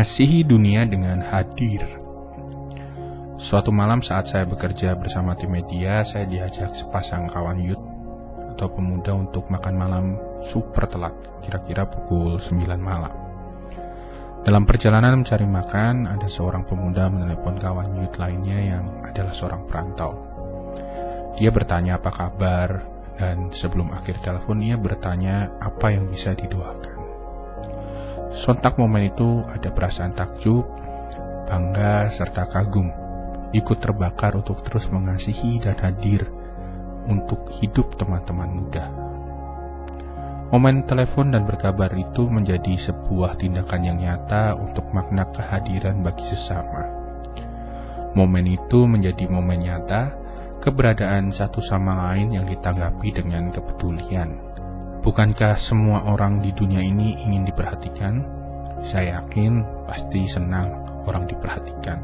Mengasihi dunia dengan hadir. Suatu malam saat saya bekerja bersama tim media, saya diajak sepasang kawan youth atau pemuda untuk makan malam super telat, kira-kira pukul 9 malam. Dalam perjalanan mencari makan, ada seorang pemuda menelepon kawan youth lainnya yang adalah seorang perantau. Dia bertanya apa kabar, dan sebelum akhir telepon ia bertanya apa yang bisa didoakan. Sontak momen itu ada perasaan takjub, bangga, serta kagum, ikut terbakar untuk terus mengasihi dan hadir untuk hidup teman-teman muda. Momen telepon dan berkabar itu menjadi sebuah tindakan yang nyata untuk makna kehadiran bagi sesama. Momen itu menjadi momen nyata keberadaan satu sama lain yang ditanggapi dengan kepedulian. Bukankah semua orang di dunia ini ingin diperhatikan? Saya yakin pasti senang orang diperhatikan,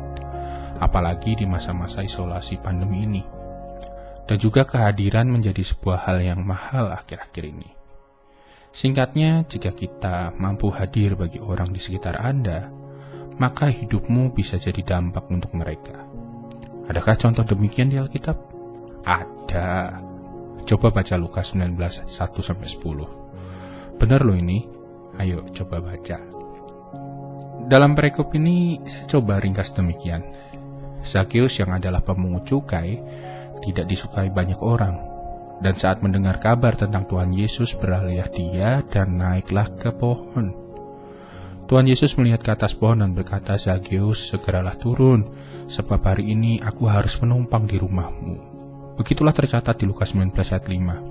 apalagi di masa-masa isolasi pandemi ini. Dan juga kehadiran menjadi sebuah hal yang mahal akhir-akhir ini. Singkatnya, jika kita mampu hadir bagi orang di sekitar Anda, maka hidupmu bisa jadi dampak untuk mereka. Adakah contoh demikian di Alkitab? Ada. Coba baca Lukas 19, 1-10. Benar loh ini. Ayo coba baca. Dalam perikop ini saya coba ringkas demikian. Zakheus yang adalah pemungut cukai tidak disukai banyak orang. Dan saat mendengar kabar tentang Tuhan Yesus, beralih dia dan naiklah ke pohon. Tuhan Yesus melihat ke atas pohon dan berkata, "Zakheus, segeralah turun, sebab hari ini aku harus menumpang di rumahmu." Begitulah tercatat di Lukas 19 ayat 5.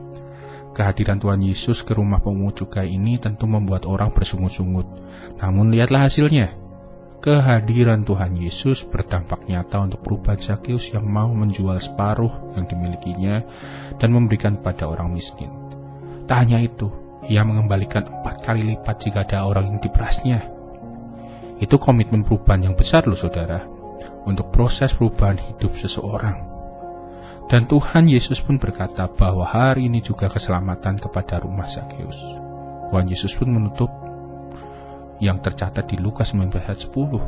Kehadiran Tuhan Yesus ke rumah pemungut cukai ini tentu membuat orang bersungut-sungut. Namun lihatlah hasilnya. Kehadiran Tuhan Yesus berdampak nyata untuk perubahan Zakheus yang mau menjual separuh yang dimilikinya dan memberikan pada orang miskin. Tak hanya itu, ia mengembalikan 4 kali lipat jika ada orang yang diperasnya. Itu komitmen perubahan yang besar loh saudara, untuk proses perubahan hidup seseorang. Dan Tuhan Yesus pun berkata bahwa hari ini juga keselamatan kepada rumah Zakheus. Tuhan Yesus pun menutup yang tercatat di Lukas 19 ayat 10,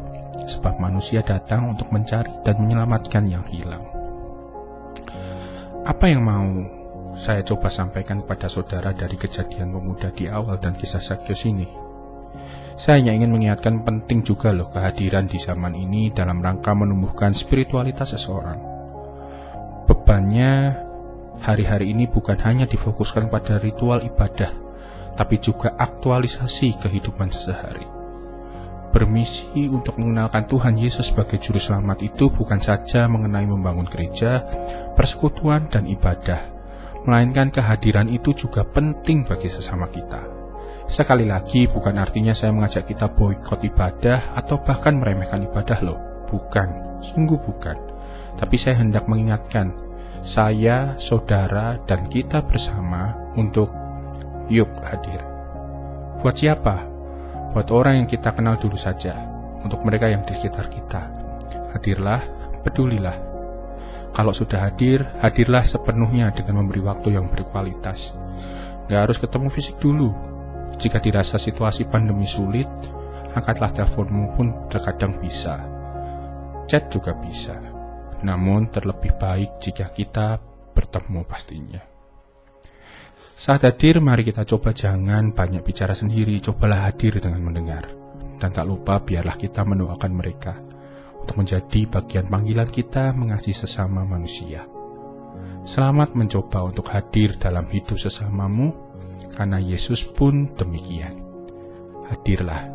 sebab manusia datang untuk mencari dan menyelamatkan yang hilang. Apa yang mau saya coba sampaikan kepada saudara dari kejadian pemuda di awal dan kisah Zakheus ini? Saya hanya ingin mengingatkan penting juga loh kehadiran di zaman ini dalam rangka menumbuhkan spiritualitas seseorang. Bebannya hari-hari ini bukan hanya difokuskan pada ritual ibadah, tapi juga aktualisasi kehidupan sehari-hari. Bermisi untuk mengenalkan Tuhan Yesus sebagai juru selamat itu bukan saja mengenai membangun gereja, persekutuan, dan ibadah, melainkan kehadiran itu juga penting bagi sesama kita. Sekali lagi, bukan artinya saya mengajak kita boikot ibadah atau bahkan meremehkan ibadah loh. Bukan, sungguh bukan. Tapi saya hendak mengingatkan, saya, saudara, dan kita bersama untuk yuk hadir. Buat siapa? Buat orang yang kita kenal dulu saja. Untuk mereka yang di sekitar kita. Hadirlah, pedulilah. Kalau sudah hadir, hadirlah sepenuhnya dengan memberi waktu yang berkualitas. Gak harus ketemu fisik dulu. Jika dirasa situasi pandemi sulit, angkatlah teleponmu pun terkadang bisa. Chat juga bisa. Namun terlebih baik jika kita bertemu pastinya. Saat hadir, mari kita coba jangan banyak bicara sendiri, cobalah hadir dengan mendengar. Dan tak lupa biarlah kita mendoakan mereka untuk menjadi bagian panggilan kita mengasihi sesama manusia. Selamat mencoba untuk hadir dalam hidup sesamamu, karena Yesus pun demikian. Hadirlah.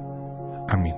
Amin.